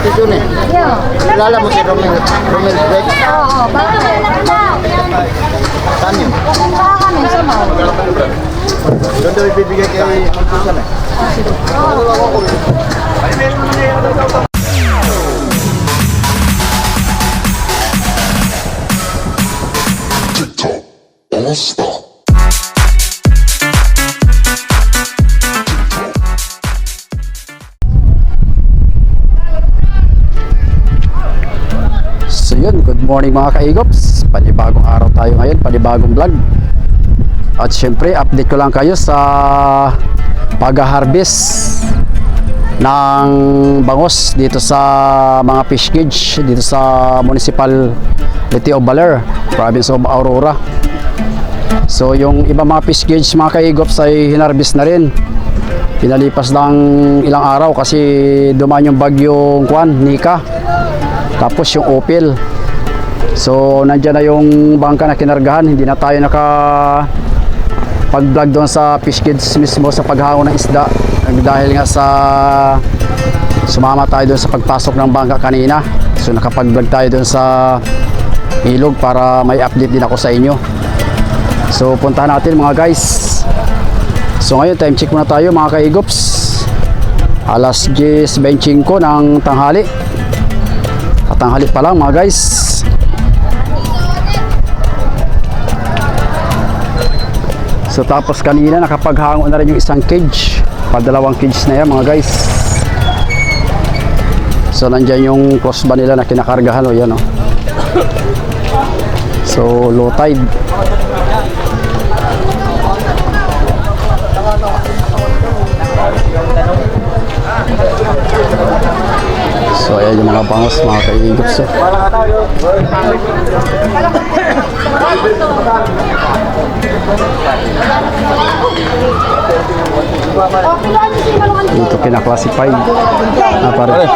dito eh. Kilala mo si Romel Beck? Oo, bakit? Saan yun? Saan kami? Sa Mau. Doon daw ibibigay kay Magpusan eh. TikTok All Star. So yun, good morning mga kaigops. Panibagong araw tayo ngayon, panibagong vlog. At syempre, update ko lang kayo sa pag-harvest ng bangos dito sa mga fish cage dito sa Municipality of Baler, Province of Aurora. So yung iba mga fish cage mga kaigops ay hinarvest na rin. Pinalipas lang ilang araw kasi dumaan yung bagyong Nika. Tapos yung Opel. So nandiyan na yung bangka na kinargahan. Hindi na tayo pag-vlog doon sa fish cage mismo sa paghango ng isda. Dahil nga sa sumama tayo doon sa pagpasok ng bangka kanina. So nakapag-vlog tayo doon sa ilog para may update din ako sa inyo. So puntahan natin mga guys. So ngayon time check muna tayo mga kaigops. Alas 10:25 ng tanghali. Tanghali pa lang mga guys. So tapos kanina nakapaghango na rin yung isang cage. Padalawang cage na yan mga guys. So nandyan yung crossbar nila na kinakargahan o yan o. So low tide. So ayan yung mga bangos mga kaigops. Dito kinaklasify na pare.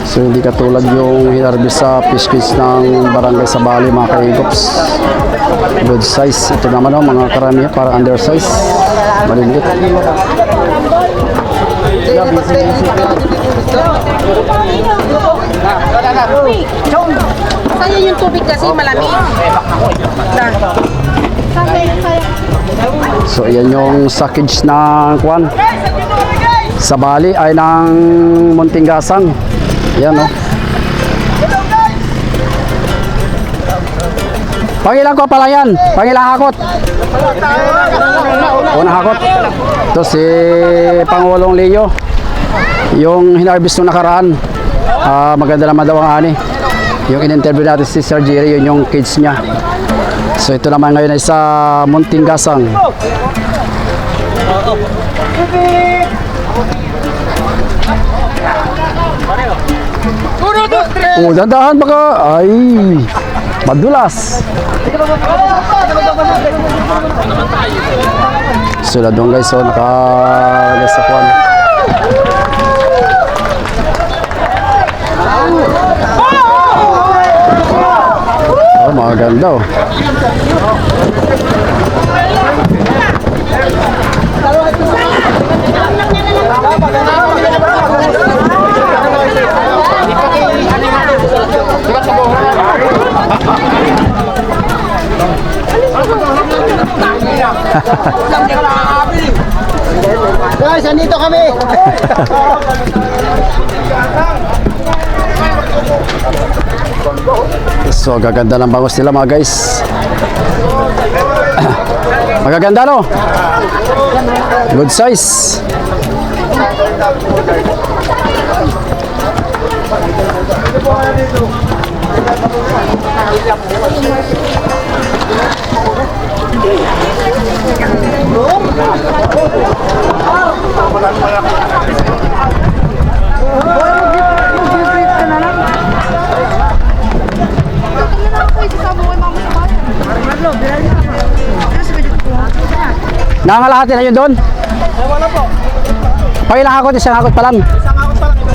So hindi katulad yung hinarvest sa fish cage ng barangay sa Bali mga kaigops. Good size. Ito naman o mga karamihan para undersize. Maliliit. Sayang yung tubig kasi malamig. So ayan yung sakage ng kwan sa Bali ay ng Muntinggasang. Ayan o. Pangilang ko pala yan? Pangilang hakot? Unang hakot. Ito si Pangulong Leo. Yung hinarvest nung nakaraan. Maganda naman daw ang ani. Yung in-interview natin si Sir Jerry, yun yung kids niya. So ito naman ngayon ay sa Muntinggasang. Oh, dandahan baka. Ay, madulas. Sila doon guys, so nakalagay sa kwan. Oh, maganda oh. Guys, andito kami. So gaganda ng bangos nila mga guys. Magaganda no? Good size. Nangalahati na yun doon? Wala po. Pakilang hakot, isang hakot pa lang. Isang hakot pa lang ito.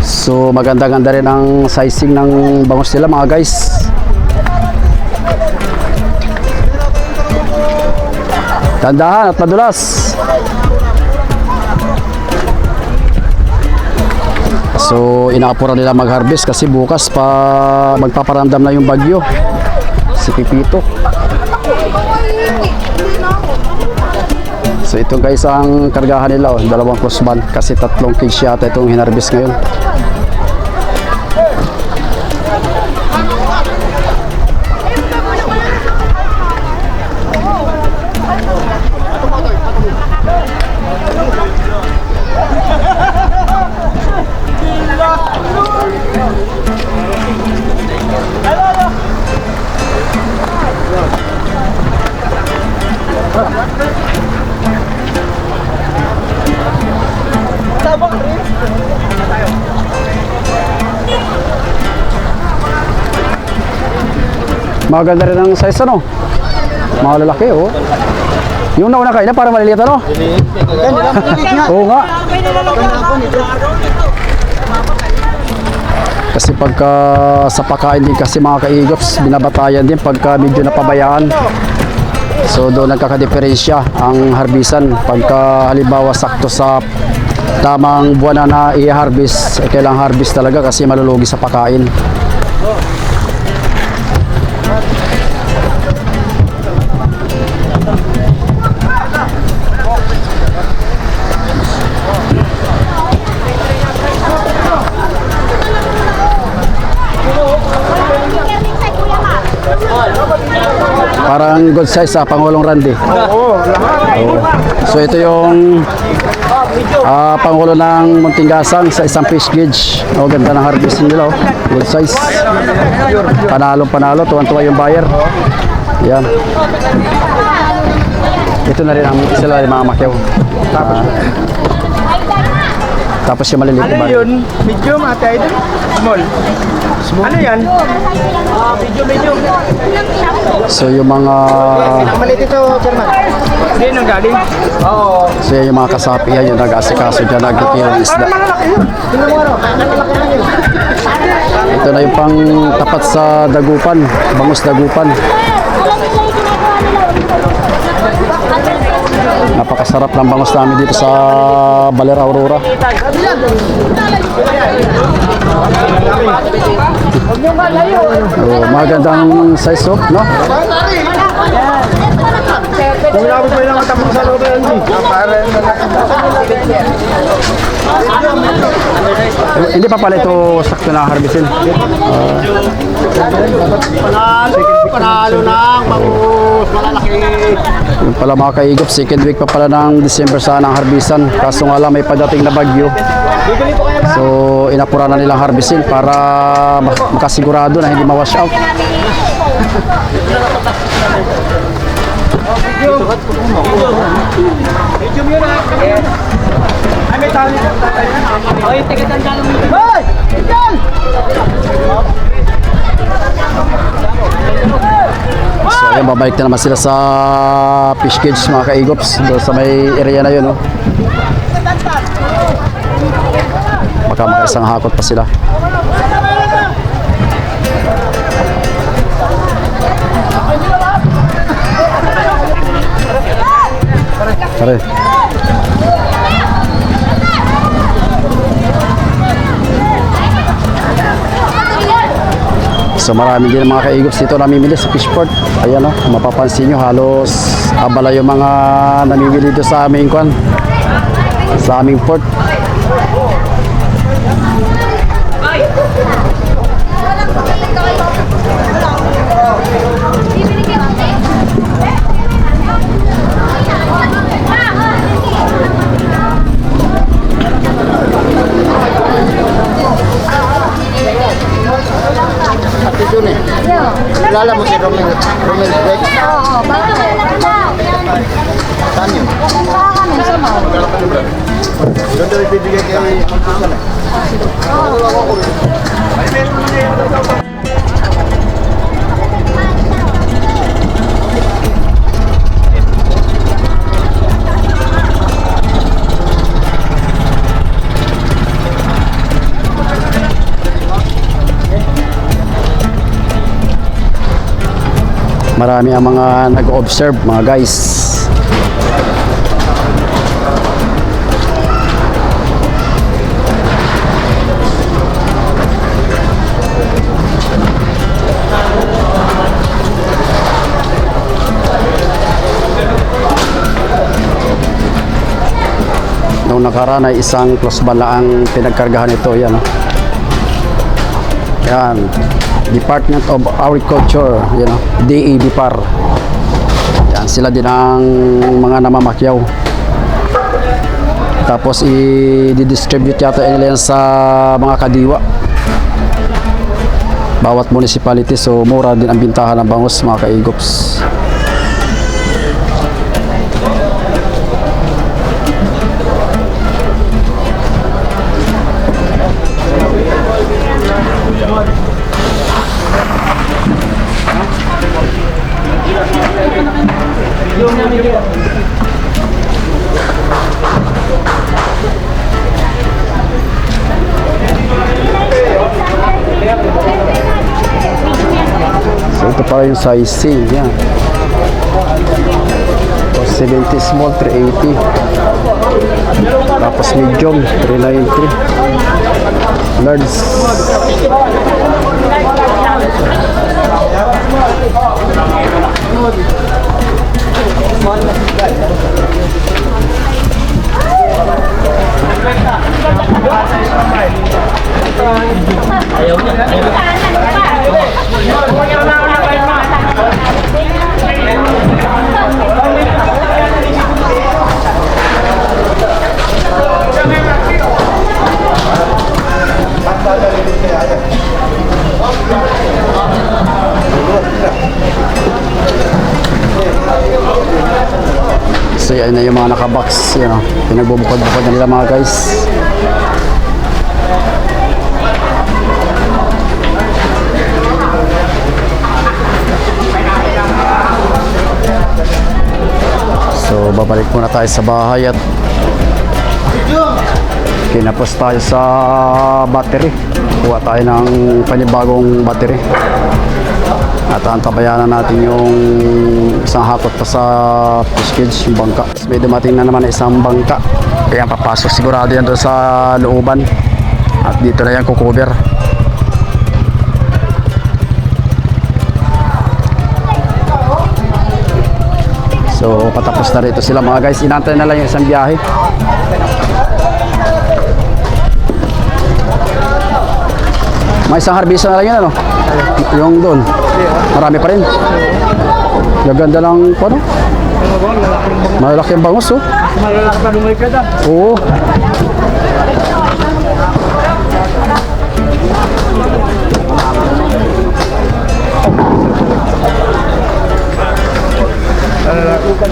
So maganda-ganda rin ang sizing ng bangos nila mga guys. Tandahan at madulas. So inaapura nila mag-harvest kasi bukas pa magpaparamdam na yung bagyo. Si Pipito. So ito guys ang kargahan nila, oh, dalawang crossban kasi 3 cage yata itong hinarvest ngayon. Maganda rin ang size ano. Mga lalaki oh. Yung nauna kayo na para maliliit ano? Oo nga. Kasi pagka sa pagkain din kasi mga kaigops, binabatayan din pagka medyo napabayaan. So doon nagkakadiferensya ang harbisan. Pagka halimbawa sakto sa tamang buwan na i-harvest, kailangang harvest talaga kasi malulugi sa pagkain. Parang good size sa Pangulong Randy. Oo, so ito yung Pangulo ng Muntinggasang sa isang fish gauge. Oh, ganda ng harvest nila. Oh. Good size. Panalo, tuwan-tuwa yung buyer. Yan. Ito na rin ang sila yung mga makyaw. Tapos yung maliliit. Ano yun? Medium ata ito? Small. Ano yan? Medium. So yung mga Maliit ito, Chairman. Hindi nang galing. Oo. so yung mga kasapi yan yung nag-asikaso dyan, nagtitiro ng isda. Tingnan mo ano? Malaki na yun. Ito na yung pang tapat sa dagupan, bangus dagupan. Napakasarap ng bangus namin dito sa Baler Aurora. Oh, magandang size oh, no? Kung ilabot mo yung matapong sa loob yan, Hindi pa pala ito sakto na harvestin. Panalo ng bangus, malalaki. Yung pala mga kaigop, second week pa pala ng December sana ang harvestan. Kaso nga lang may padating na bagyo. So inapura na nilang harvestin para makasigurado na hindi ma-wash out. Medium yun ah. Ay, may tali. Ay, tigatanda lang mo. Hoy! Medium! So ayun, babalik na naman sila sa fish cage mga kaigops. Doon sa may area na yun. Oh. Baka makaisang hakot pa sila. Tara. So marami din mga kaigops dito namimili sa fishport. Ayan o, mapapansin nyo halos abala yung mga namimili dito sa aming kwan, sa aming port. Kilala mo si Romel Beck? Oo, bakit? Saan yun? Saka kami sa mall. Doon daw ibibigay kay Magsusan eh. Marami ang mga nag-observe mga guys. nakaraan ay isang close bala ang pinagkargahan ito. Yan. Yan. Department of Agriculture. Yan. DABPAR. Yan. Sila din ang mga namamakyaw. Tapos i-distribute yata nila yan sa mga kadiwa. Bawat municipality. So mura din ang bintahan ng bangus mga kaigops. So ito pa yung size C, yan. Tapos 70 small, 380. Tapos medium, 393. Large. So yan na yung mga nakabox, you know, pinagbubukod-bukod na nila mga guys. So babalik muna tayo sa bahay at kinapos tayo sa battery. Kuha tayo ng panibagong battery. At antabayanan natin yung isang hakot pa sa fish cage, yung bangka. May dumating na naman na isang bangka. Kaya papasok sigurado yan doon sa looban. At dito na yan kukover. So patapos na rito sila mga guys. Inantay na lang yung isang biyahe. May isang harbisa na lang yun, ano? Yung doon. Marami pa rin. Gaganda lang, ano? Malaki ang bangus, oh. Malalaki pa lumay ka na. Oo.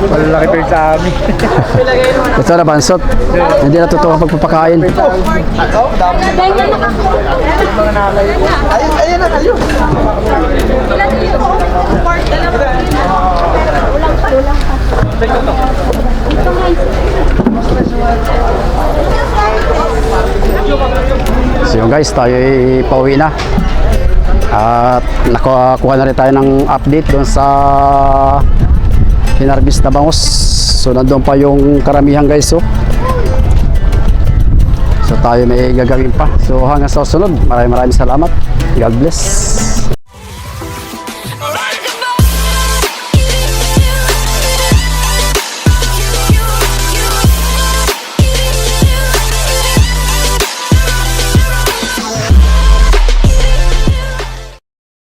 Malalaki pa rin sa amin. Ito na bansot. Hindi na totoo ang pagpapakain. Ayun na kayo. So yun guys, tayo ay pauwi na. At nakakuha na rin tayo ng update doon sa hinarbis na bangus. So nandun pa yung karamihan guys, oh. So tayo may gagawin pa. So hanggang sa susunod, maraming salamat. God bless.